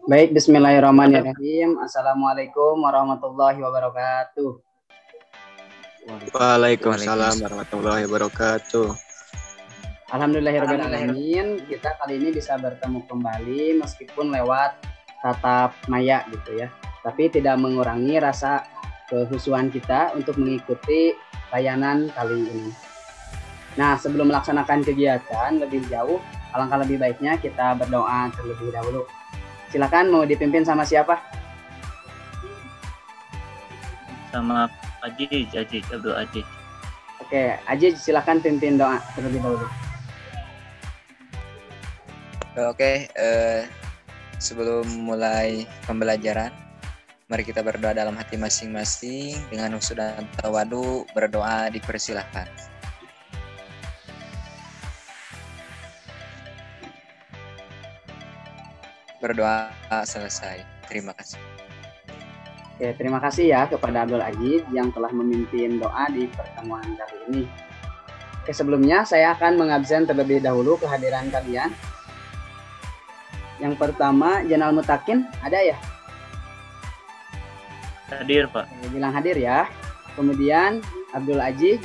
Baik, bismillahirrahmanirrahim. Assalamualaikum warahmatullahi wabarakatuh. Waalaikumsalam warahmatullahi wabarakatuh. Alhamdulillahirrahmanirrahim. Kita kali ini bisa bertemu kembali meskipun lewat tatap maya gitu ya. Tapi tidak mengurangi rasa kehusuan kita untuk mengikuti layanan kali ini. Nah, sebelum melaksanakan kegiatan lebih jauh, alangkah lebih baiknya kita berdoa terlebih dahulu. Silakan, mau dipimpin sama siapa? Sama Aziz Abdul Aziz. Oke, Aziz silakan pimpin doa terlebih dahulu. Oke, sebelum mulai pembelajaran, mari kita berdoa dalam hati masing-masing dengan khusyuk dan tawadu. Berdoa dipersilahkan. Berdoa selesai. Terima kasih. Oke, terima kasih ya kepada Abdul Aziz yang telah memimpin doa di pertemuan kali ini. Oke, sebelumnya saya akan mengabsen terlebih dahulu kehadiran kalian. Yang pertama, Jenal Mutakin, ada ya? Hadir, Pak. Oke, bilang hadir ya. Kemudian Abdul Aziz.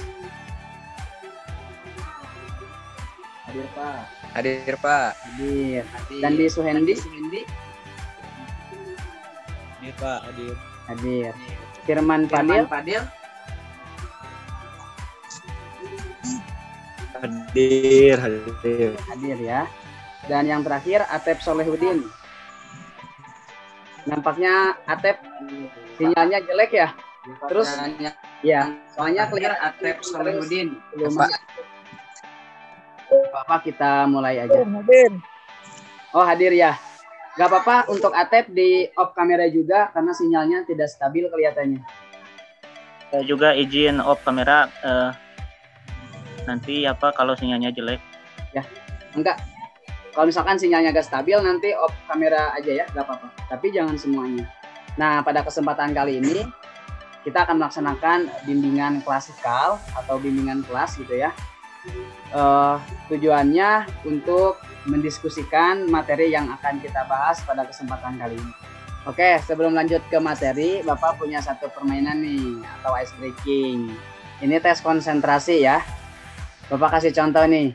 Hadir, Pak. Hadir, Pak. Hadir. Dan di Suhendi. Hadir, Pak. Hadir. Firman Fadil. Hadir. Hadir ya. Dan yang terakhir Atep Solehudin. Nampaknya Atep sinyalnya jelek ya. Terus ya, soalnya kelihatan Atep Solehudin belum. Bapak kita mulai aja. Oh, hadir ya. Gak apa-apa untuk Atep di off kamera juga karena sinyalnya tidak stabil kelihatannya. Saya juga izin off kamera. Nanti kalau sinyalnya jelek? Ya, enggak. Kalau misalkan sinyalnya agak stabil nanti off kamera aja ya, gak apa-apa. Tapi jangan semuanya. Nah, pada kesempatan kali ini kita akan melaksanakan bimbingan klasikal atau bimbingan kelas gitu ya. Tujuannya untuk mendiskusikan materi yang akan kita bahas pada kesempatan kali ini. Oke, sebelum lanjut ke materi, Bapak punya satu permainan nih atau ice breaking. Ini tes konsentrasi ya. Bapak kasih contoh nih.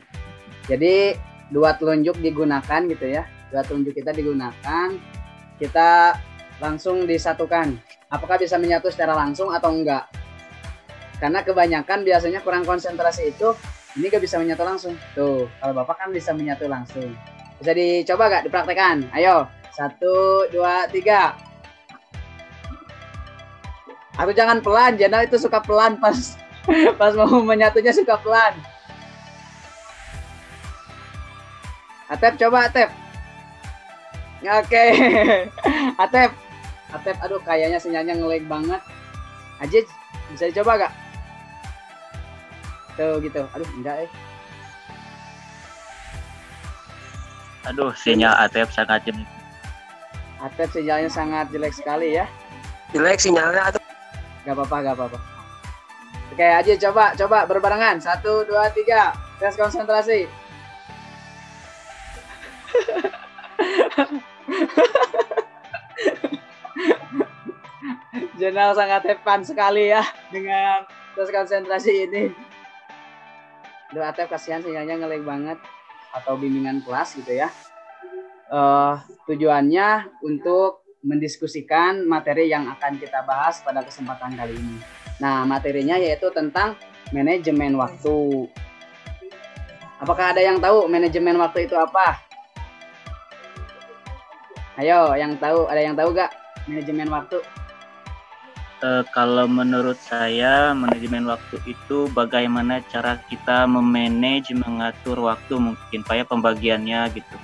Jadi dua telunjuk digunakan gitu ya. Dua telunjuk kita digunakan. Kita langsung disatukan. Apakah bisa menyatu secara langsung atau enggak? Karena kebanyakan biasanya kurang konsentrasi itu ini gak bisa menyatu langsung. Tuh, kalau Bapak kan bisa menyatu langsung. Bisa dicoba gak? Dipraktekan. Ayo, 1, 2, 3. Aku jangan pelan, Jenal itu suka pelan pas mau menyatunya suka pelan. Atep, coba Atep. Oke. Atep, aduh kayaknya sinyalnya ngelag banget. Aziz, bisa dicoba gak? Tuh gitu. Aduh, enggak Aduh, sinyal Atep sangat jelek. Atep sinyalnya sangat jelek sekali ya. Jelek sinyalnya atau? Gak apa-apa. Oke, aja coba berbarengan. 1, 2, 3. Tes konsentrasi. Jenal sangat hepan sekali ya dengan tes konsentrasi ini. Duh, Atep kasihan sinyalnya ngelag banget. Atau bimbingan kelas gitu ya. Tujuannya untuk mendiskusikan materi yang akan kita bahas pada kesempatan kali ini. Nah, materinya yaitu tentang manajemen waktu. Apakah ada yang tahu manajemen waktu itu apa? Ayo, ada yang tahu gak manajemen waktu? Kalau menurut saya, manajemen waktu itu bagaimana cara kita memanage, mengatur waktu mungkin, kayak pembagiannya gitu.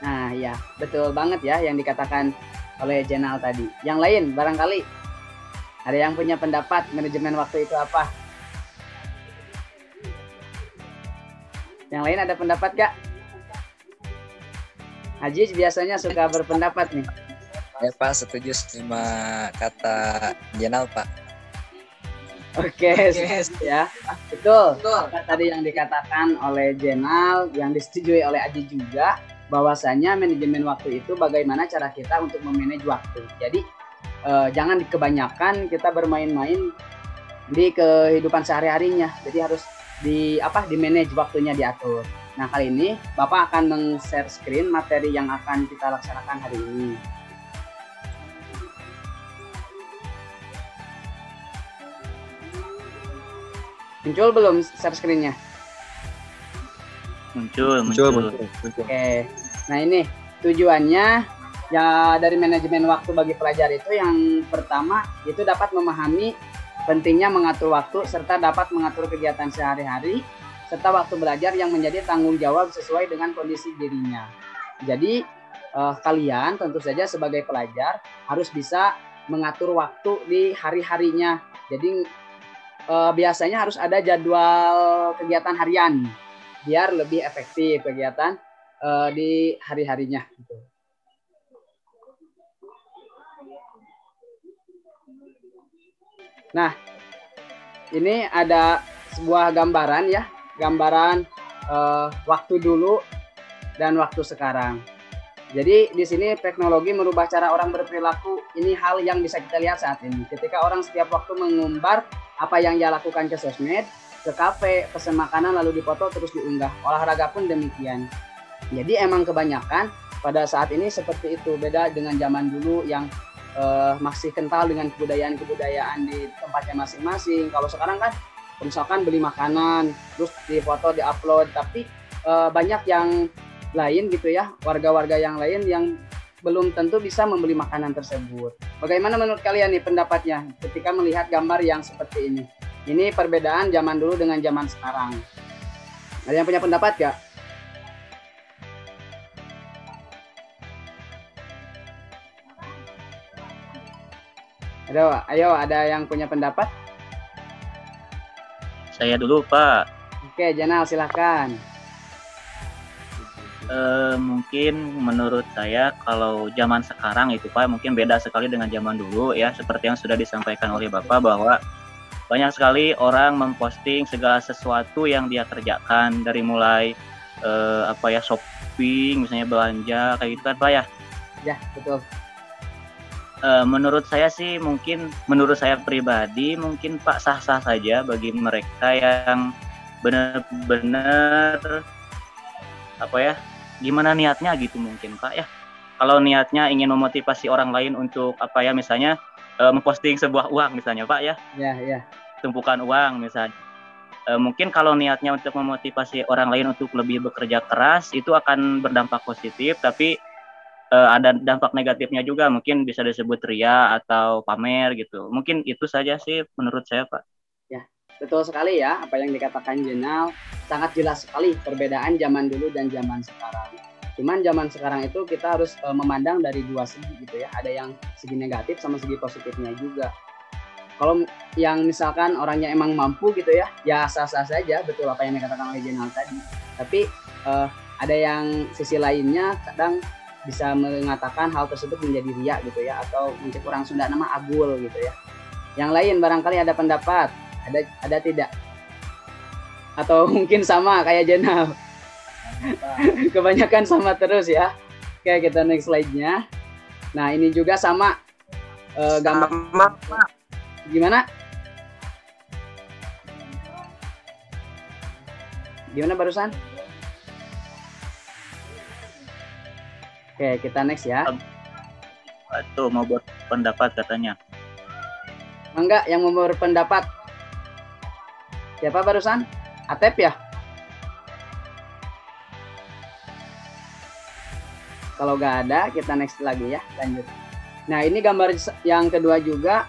Nah, ya, betul banget ya yang dikatakan oleh Jenal tadi. Yang lain, barangkali ada yang punya pendapat manajemen waktu itu apa? Yang lain ada pendapat gak? Aziz biasanya suka berpendapat nih. Ya Pak, setuju sama kata Jenal Pak. Oke, ya. Betul. Apa tadi yang dikatakan oleh Jenal, yang disetujui oleh Aji juga. bahwasanya manajemen waktu itu bagaimana cara kita untuk memanage waktu. Jadi jangan kebanyakan kita bermain-main di kehidupan sehari-harinya. Jadi harus di manage waktunya, diatur. Nah, kali ini Bapak akan meng-share screen materi yang akan kita laksanakan hari ini. Muncul belum share screen-nya? Muncul. Oke. Nah, ini tujuannya ya dari manajemen waktu bagi pelajar itu yang pertama itu dapat memahami pentingnya mengatur waktu serta dapat mengatur kegiatan sehari-hari serta waktu belajar yang menjadi tanggung jawab sesuai dengan kondisi dirinya. Jadi kalian tentu saja sebagai pelajar harus bisa mengatur waktu di hari-harinya. Jadi biasanya harus ada jadwal kegiatan harian biar lebih efektif kegiatan di hari-harinya gitu. Nah, ini ada sebuah gambaran ya, gambaran waktu dulu dan waktu sekarang. Jadi di sini teknologi merubah cara orang berperilaku. Ini hal yang bisa kita lihat saat ini. Ketika orang setiap waktu mengumbar apa yang dia lakukan ke sosmed, ke kafe, pesen makanan lalu dipoto terus diunggah. Olahraga pun demikian. Jadi emang kebanyakan pada saat ini seperti itu. Beda dengan zaman dulu yang masih kental dengan kebudayaan di tempatnya masing-masing. Kalau sekarang kan misalkan beli makanan terus difoto, diupload, tapi banyak yang lain gitu ya, warga-warga yang lain yang belum tentu bisa membeli makanan tersebut. Bagaimana menurut kalian nih pendapatnya ketika melihat gambar yang seperti ini? Ini perbedaan zaman dulu dengan zaman sekarang. Ada yang punya pendapat gak? Ayo, ada yang punya pendapat? Saya dulu, Pak. Oke, Janal silahkan. Mungkin menurut saya kalau zaman sekarang itu Pak mungkin beda sekali dengan zaman dulu ya, seperti yang sudah disampaikan oleh Bapak bahwa banyak sekali orang memposting segala sesuatu yang dia kerjakan dari mulai shopping, misalnya belanja kayak gitu kan Pak ya. Ya, betul. Menurut saya sih menurut saya pribadi mungkin Pak sah-sah saja bagi mereka yang benar-benar gimana niatnya gitu mungkin Pak ya. Kalau niatnya ingin memotivasi orang lain untuk misalnya memposting sebuah uang misalnya Pak ya. Ya. Tumpukan uang misalnya. Mungkin kalau niatnya untuk memotivasi orang lain untuk lebih bekerja keras itu akan berdampak positif, tapi ada dampak negatifnya juga, mungkin bisa disebut ria atau pamer gitu. Mungkin itu saja sih menurut saya Pak. Ya, betul sekali ya apa yang dikatakan Jenal, sangat jelas sekali perbedaan zaman dulu dan zaman sekarang. Cuman zaman sekarang itu kita harus memandang dari dua segi gitu ya, ada yang segi negatif sama segi positifnya juga. Kalau yang misalkan orangnya emang mampu gitu ya, ya sah-sah saja, betul apa yang dikatakan oleh Jenal tadi. Tapi ada yang sisi lainnya kadang bisa mengatakan hal tersebut menjadi riya gitu ya, atau mungkin orang Sunda nama agul gitu ya. Yang lain barangkali ada pendapat, ada tidak? Atau mungkin sama kayak Jenal? Kebanyakan sama terus ya. Oke, kita next slide-nya. Nah, ini juga sama gambar. Gimana? Gimana barusan? Oke, kita next ya. Itu mau buat pendapat katanya. Enggak, yang mau berpendapat. Siapa barusan? Atep ya? Kalau nggak ada, kita next lagi ya, lanjut. Nah, ini gambar yang kedua juga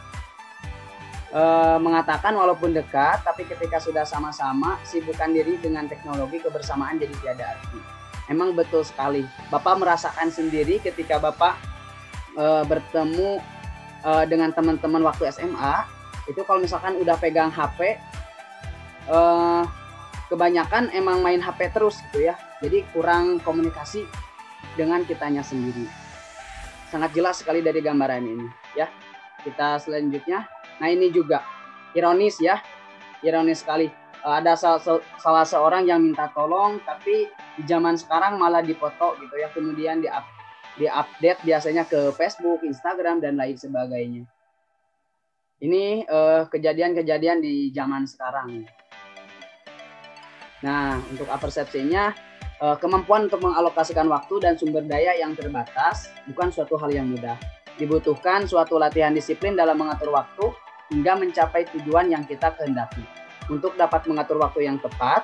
mengatakan walaupun dekat, tapi ketika sudah sama-sama, sibukkan diri dengan teknologi, kebersamaan jadi tiada arti. Emang betul sekali. Bapak merasakan sendiri ketika Bapak bertemu dengan teman-teman waktu SMA, itu kalau misalkan udah pegang HP, kebanyakan emang main HP terus gitu ya. Jadi kurang komunikasi dengan kitanya sendiri. Sangat jelas sekali dari gambaran ini ya. Kita selanjutnya. Nah, ini juga ironis ya. Ironis sekali. ada salah seorang yang minta tolong, tapi di zaman sekarang malah dipoto gitu ya, kemudian di-update biasanya ke Facebook, Instagram, dan lain sebagainya. Ini kejadian-kejadian di zaman sekarang. Nah, untuk apersepsinya, kemampuan untuk mengalokasikan waktu dan sumber daya yang terbatas bukan suatu hal yang mudah. Dibutuhkan suatu latihan disiplin dalam mengatur waktu hingga mencapai tujuan yang kita kehendaki. Untuk dapat mengatur waktu yang tepat,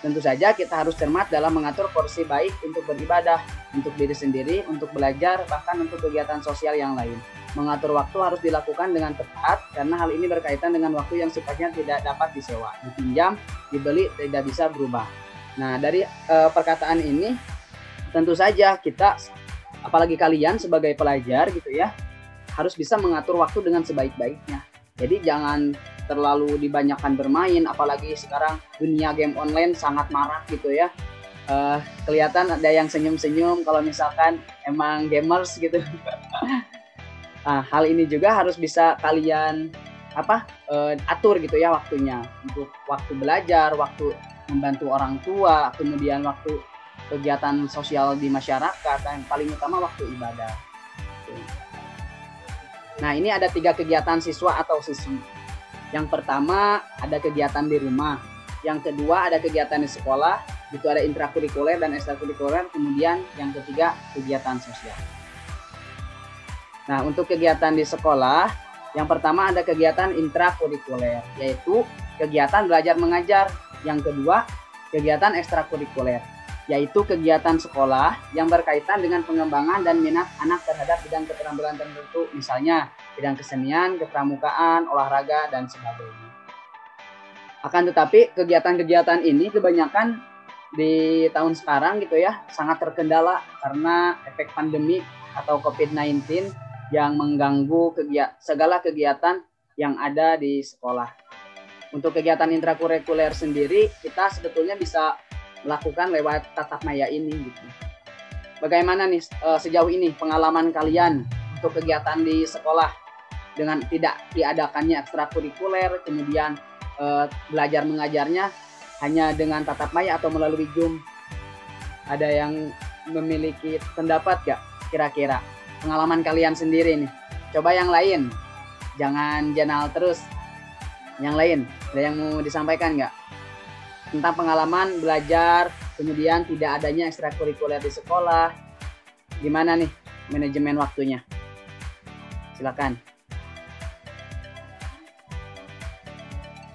tentu saja kita harus cermat dalam mengatur porsi baik untuk beribadah, untuk diri sendiri, untuk belajar, bahkan untuk kegiatan sosial yang lain. Mengatur waktu harus dilakukan dengan tepat karena hal ini berkaitan dengan waktu yang sifatnya tidak dapat disewa, dipinjam, dibeli, tidak bisa berubah. Nah, dari perkataan ini tentu saja kita, apalagi kalian sebagai pelajar gitu ya, harus bisa mengatur waktu dengan sebaik-baiknya. Jadi jangan terlalu dibanyakan bermain, apalagi sekarang dunia game online sangat marak gitu ya. Kelihatan ada yang senyum-senyum kalau misalkan emang gamers gitu. Nah, hal ini juga harus bisa kalian atur gitu ya waktunya, untuk waktu belajar, waktu membantu orang tua, kemudian waktu kegiatan sosial di masyarakat, dan paling utama waktu ibadah. Nah, ini ada 3 kegiatan siswa atau siswi. Yang pertama ada kegiatan di rumah, yang kedua ada kegiatan di sekolah, itu ada intrakurikuler dan ekstrakurikuler, kemudian yang ketiga kegiatan sosial. Nah, untuk kegiatan di sekolah, yang pertama ada kegiatan intrakurikuler, yaitu kegiatan belajar mengajar. Yang kedua, kegiatan ekstrakurikuler, yaitu kegiatan sekolah yang berkaitan dengan pengembangan dan minat anak terhadap bidang keterampilan tertentu, misalnya bidang kesenian, kepramukaan, olahraga, dan sebagainya. Akan tetapi, kegiatan-kegiatan ini kebanyakan di tahun sekarang gitu ya, sangat terkendala karena efek pandemi atau COVID-19 yang mengganggu segala kegiatan yang ada di sekolah. Untuk kegiatan intrakurikuler sendiri, kita sebetulnya bisa melakukan lewat tatap maya ini gitu. Bagaimana nih sejauh ini pengalaman kalian untuk kegiatan di sekolah dengan tidak diadakannya ekstrakurikuler, kemudian belajar mengajarnya hanya dengan tatap maya atau melalui Zoom? Ada yang memiliki pendapat gak kira-kira? Pengalaman kalian sendiri nih. Coba yang lain, jangan jenal terus. Yang lain, ada yang mau disampaikan nggak? Tentang pengalaman belajar, kemudian tidak adanya ekstrakurikuler di sekolah. Gimana nih manajemen waktunya? Silakan.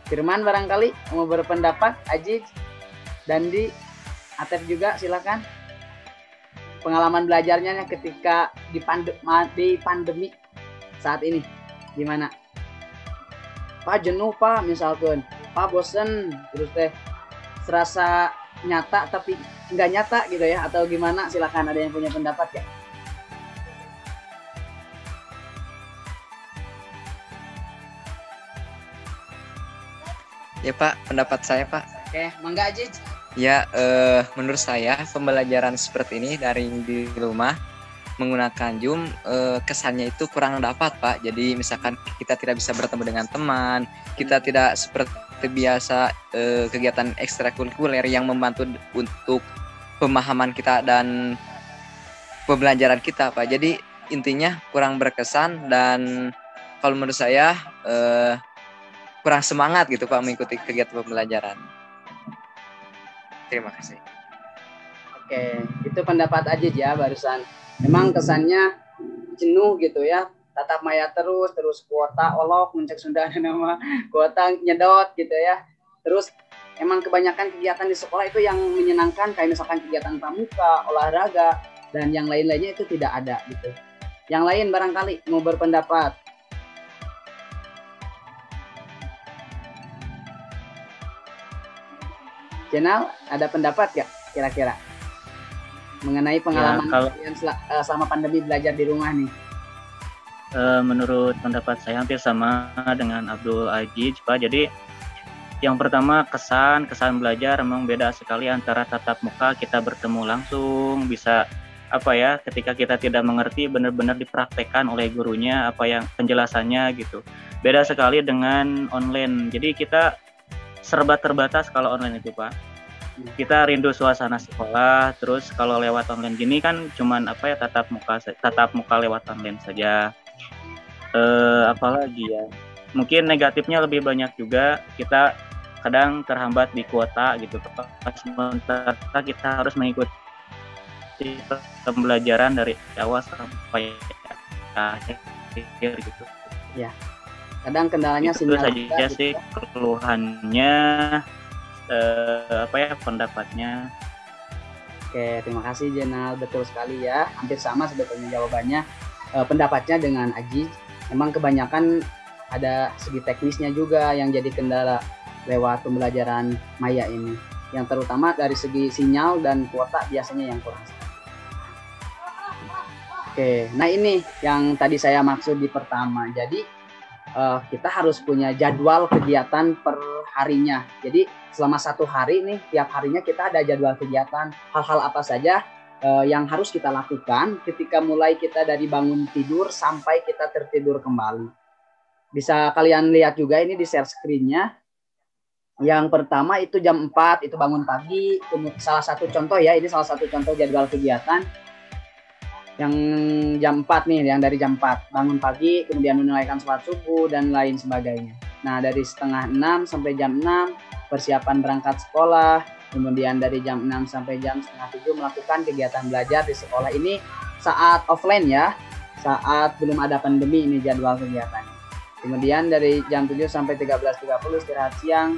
Firman barangkali mau berpendapat, Aziz, Dandi, Atep juga silakan. Pengalaman belajarnya ketika di pandemi saat ini gimana? Pak jenuh Pak, misalkan Pak bosen, terus teh serasa nyata tapi nggak nyata gitu ya, atau gimana? Silakan, ada yang punya pendapat ya? Ya Pak, pendapat saya Pak. Oke, mangga Aziz. Ya, menurut saya pembelajaran seperti ini dari di rumah menggunakan Zoom, kesannya itu kurang dapat Pak. Jadi misalkan kita tidak bisa bertemu dengan teman, kita tidak seperti biasa kegiatan ekstrakurikuler yang membantu untuk pemahaman kita dan pembelajaran kita Pak. Jadi intinya kurang berkesan, dan kalau menurut saya kurang semangat gitu Pak mengikuti kegiatan pembelajaran. Terima kasih. Oke, itu pendapat Aziz ya barusan. Memang kesannya jenuh gitu ya, tatap maya terus kuota olok, muncak Sunda ada nama, kuota nyedot gitu ya. Terus emang kebanyakan kegiatan di sekolah itu yang menyenangkan, kayak misalkan kegiatan pramuka, olahraga, dan yang lain-lainnya itu tidak ada gitu. Yang lain barangkali mau berpendapat. Jenal, ada pendapat gak kira-kira mengenai pengalaman kalian selama pandemi belajar di rumah nih? Menurut pendapat saya hampir sama dengan Abdul Aziz Pak. Jadi yang pertama kesan belajar memang beda sekali antara tatap muka, kita bertemu langsung, bisa ketika kita tidak mengerti benar-benar dipraktekkan oleh gurunya apa yang penjelasannya gitu. Beda sekali dengan online. Jadi kita serba terbatas kalau online itu, Pak. Kita rindu suasana sekolah, terus kalau lewat online gini kan cuman tatap muka lewat online saja. Apalagi ya, mungkin negatifnya lebih banyak juga, kita kadang terhambat di kuota gitu, sementara kita harus mengikuti pembelajaran dari awal sampai akhir gitu. Ya, kadang kendalanya Itu sinyal saja juga, sih gitu. keluhannya, pendapatnya. Oke, terima kasih Jenal, betul sekali ya, hampir sama sebetulnya jawabannya. Pendapatnya dengan Aji, memang kebanyakan ada segi teknisnya juga yang jadi kendala lewat pembelajaran maya ini, yang terutama dari segi sinyal dan kuota biasanya yang kurang. Oke, nah ini yang tadi saya maksud di pertama. Jadi kita harus punya jadwal kegiatan per harinya. Jadi selama 1 hari nih, tiap harinya kita ada jadwal kegiatan. Hal-hal apa saja yang harus kita lakukan ketika mulai kita dari bangun tidur sampai kita tertidur kembali. Bisa kalian lihat juga ini di share screen-nya. Yang pertama itu jam 4 itu bangun pagi. Salah satu contoh ya, ini salah satu contoh jadwal kegiatan. Yang jam 4 nih, yang dari jam 4 bangun pagi, kemudian menunaikan sholat subuh dan lain sebagainya. Nah, dari setengah 6 sampai jam 6 persiapan berangkat sekolah, kemudian dari jam 6 sampai jam setengah 7 melakukan kegiatan belajar di sekolah. Ini saat offline ya, saat belum ada pandemi ini jadwal kegiatannya. Kemudian dari jam 7 sampai 13.30 istirahat siang,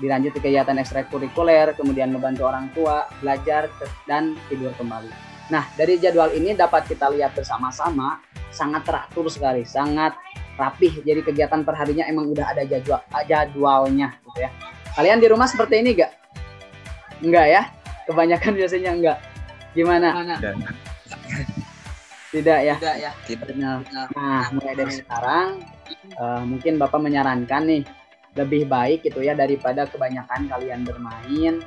dilanjut ke kegiatan ekstrakurikuler, kemudian membantu orang tua, belajar, dan tidur kembali. Nah, dari jadwal ini dapat kita lihat bersama-sama, sangat teratur sekali, sangat rapih. Jadi kegiatan perharinya emang udah ada jadwalnya gitu ya. Kalian di rumah seperti ini gak? Enggak ya? Kebanyakan biasanya enggak. Gimana? Tidak ya? Tidak. Nah, mulai dari sekarang mungkin Bapak menyarankan nih, lebih baik gitu ya, daripada kebanyakan kalian bermain,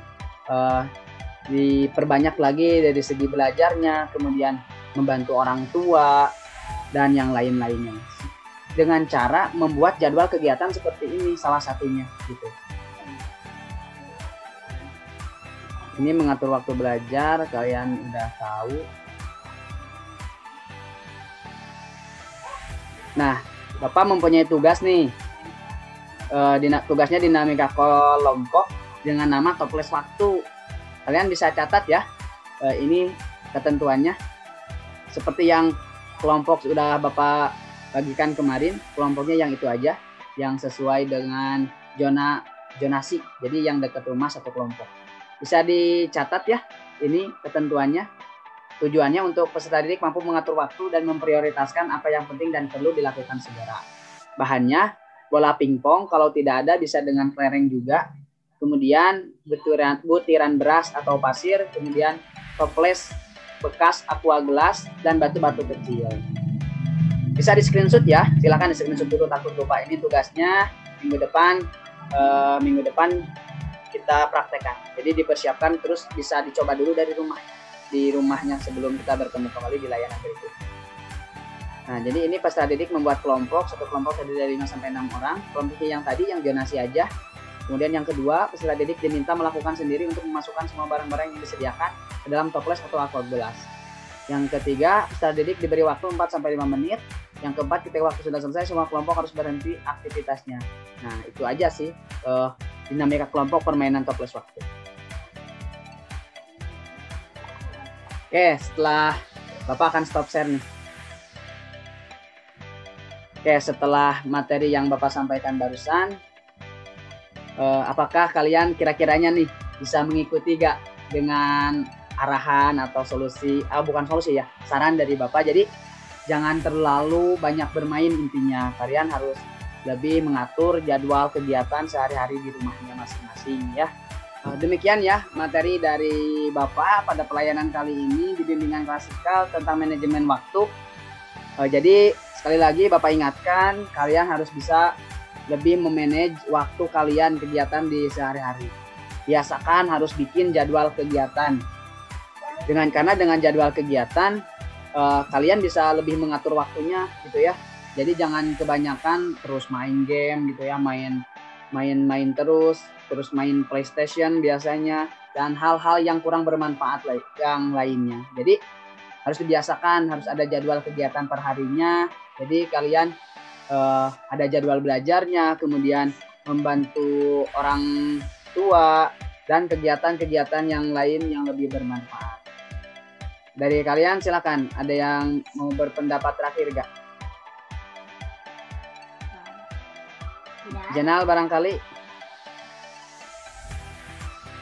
diperbanyak lagi dari segi belajarnya, kemudian membantu orang tua dan yang lain-lainnya, dengan cara membuat jadwal kegiatan seperti ini salah satunya gitu. Ini mengatur waktu belajar, kalian udah tahu. Nah, Bapak mempunyai tugas nih, tugasnya dinamika kelompok dengan nama toples waktu. Kalian bisa catat ya, ini ketentuannya. Seperti yang kelompok sudah Bapak bagikan kemarin, kelompoknya yang itu aja, yang sesuai dengan zonasi. Jadi yang dekat rumah satu kelompok. Bisa dicatat ya, ini ketentuannya. Tujuannya untuk peserta didik mampu mengatur waktu dan memprioritaskan apa yang penting dan perlu dilakukan segera. Bahannya, bola pingpong, kalau tidak ada bisa dengan kelereng juga. Kemudian butiran beras atau pasir, kemudian toples bekas aqua gelas dan batu-batu kecil. Bisa di screenshot ya, silakan di screenshot dulu, takut lupa. Ini tugasnya minggu depan kita praktekkan. Jadi dipersiapkan, terus bisa dicoba dulu di rumahnya sebelum kita bertemu kembali di layanan berikutnya. Nah, jadi ini peserta didik membuat kelompok, satu kelompok terdiri dari 5 sampai 6 orang. Kelompoknya yang tadi yang zonasi aja. Kemudian yang kedua, peserta didik diminta melakukan sendiri untuk memasukkan semua barang-barang yang disediakan ke dalam toples atau aqua gelas. Yang ketiga, peserta didik diberi waktu 4-5 menit. Yang keempat, ketika waktu sudah selesai, semua kelompok harus berhenti aktivitasnya. Nah, itu aja sih dinamika kelompok permainan toples waktu. Oke, setelah Bapak akan stop share nih. Oke, setelah materi yang Bapak sampaikan barusan, apakah kalian kira-kiranya nih bisa mengikuti gak dengan arahan atau saran dari Bapak? Jadi jangan terlalu banyak bermain, intinya kalian harus lebih mengatur jadwal kegiatan sehari-hari di rumahnya masing-masing ya. Demikian ya materi dari Bapak pada pelayanan kali ini di bimbingan klasikal tentang manajemen waktu. Jadi sekali lagi Bapak ingatkan, kalian harus bisa lebih memanage waktu kalian kegiatan di sehari-hari. Biasakan harus bikin jadwal kegiatan. Karena dengan jadwal kegiatan kalian bisa lebih mengatur waktunya gitu ya. Jadi jangan kebanyakan terus main game gitu ya, main terus. terus main PlayStation biasanya, dan hal-hal yang kurang bermanfaat yang lainnya. Jadi harus dibiasakan, harus ada jadwal kegiatan per harinya. Jadi kalian ada jadwal belajarnya, kemudian membantu orang tua, dan kegiatan-kegiatan yang lain yang lebih bermanfaat. Dari kalian silakan, ada yang mau berpendapat terakhir gak? Jenal barangkali,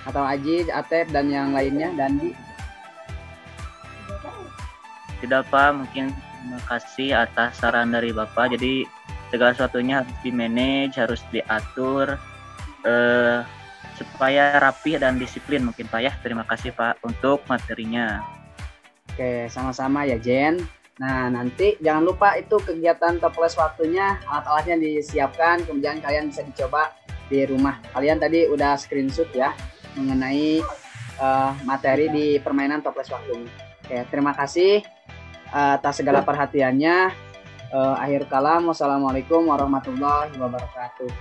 atau Aji, Atep, dan yang lainnya, Dandi. Tidak Pak, mungkin terima kasih atas saran dari Bapak. Jadi segala sesuatunya harus di-manage, harus diatur supaya rapi dan disiplin mungkin Pak ya. Terima kasih Pak untuk materinya. Oke, sama-sama ya Jen. Nah, nanti jangan lupa itu kegiatan toples waktunya, alat-alatnya disiapkan, kemudian kalian bisa dicoba di rumah. Kalian tadi udah screenshot ya mengenai materi di permainan toples waktunya. Oke, terima kasih atas segala perhatiannya. Akhir kalam, wassalamualaikum warahmatullahi wabarakatuh.